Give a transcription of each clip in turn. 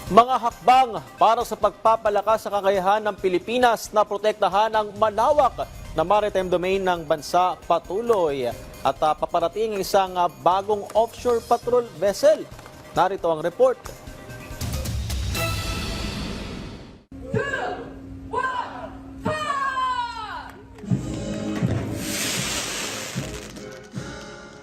Mga hakbang para sa pagpapalakas sa kakayahan ng Pilipinas na protektahan ang malawak na maritime domain ng bansa patuloy at paparating isang bagong offshore patrol vessel. Narito ang report.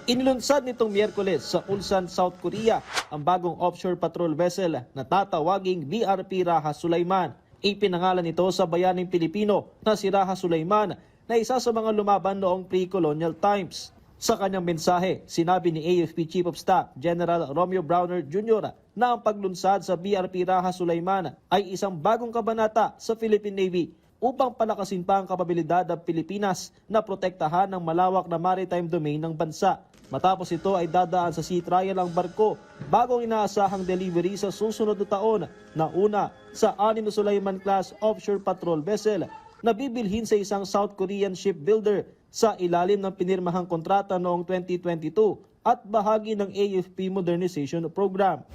Inilunsad nitong Miyerkules sa Ulsan, South Korea ang bagong offshore patrol vessel na tatawaging BRP Raha Sulaiman. Ipinangalan ito sa bayaning Pilipino na si Raha Sulaiman na isa sa mga lumaban noong pre-colonial times. Sa kanyang mensahe, sinabi ni AFP Chief of Staff General Romeo Browner Jr. na ang paglunsad sa BRP Raha Sulaiman ay isang bagong kabanata sa Philippine Navy upang palakasin pa ang kapabilidad ng Pilipinas na protektahan ang malawak na maritime domain ng bansa. Matapos ito ay dadaan sa sea trial ang barko bago ang inaasahang delivery sa susunod na taon na una sa 6 na Sulaiman class offshore patrol vessel na bibilhin sa isang South Korean shipbuilder sa ilalim ng pinirmahang kontrata noong 2022 at bahagi ng AFP Modernization Program.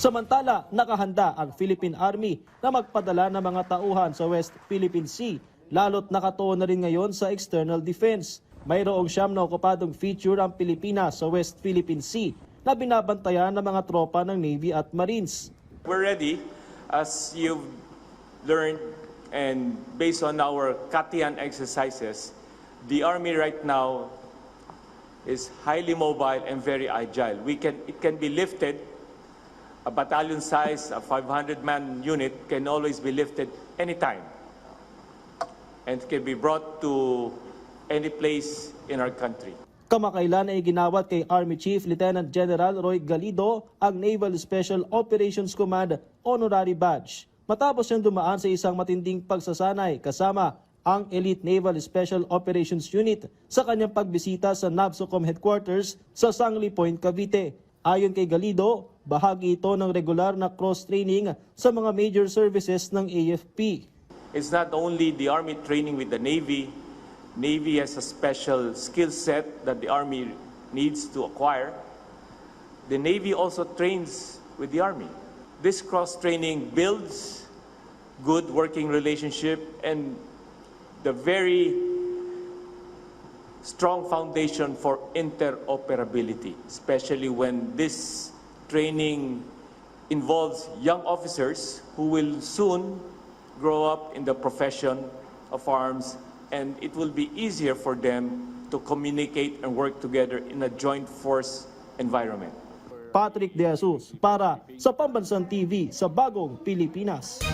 Samantala, nakahanda ang Philippine Army na magpadala ng mga tauhan sa West Philippine Sea, lalo't nakatuon na rin ngayon sa external defense. Mayroong 9 na okupadong feature ang Pilipinas sa West Philippine Sea na binabantayan ng mga tropa ng Navy at Marines. We're ready, as you've learned, and based on our Katian exercises, the Army right now is highly mobile and very agile. It can be lifted. A battalion size, a 500-man unit can always be lifted anytime and can be brought to any place in our country. Kamakailan ay ginawat kay Army Chief Lieutenant General Roy Galido ang Naval Special Operations Command Honorary Badge. Matapos siyang dumaan sa isang matinding pagsasanay kasama ang Elite Naval Special Operations Unit sa kanyang pagbisita sa NAVSOCOM Headquarters sa Sangley Point, Cavite. Ayon kay Galido, bahagi ito ng regular na cross-training sa mga major services ng AFP. It's not only the Army training with the Navy. Navy has a special skill set that the Army needs to acquire. The Navy also trains with the Army. This cross-training builds good working relationship and the very strong foundation for interoperability, especially when this training involves young officers who will soon grow up in the profession of arms, and it will be easier for them to communicate and work together in a joint force environment. Patrick De Jesus para sa Pambansang TV sa Bagong Pilipinas.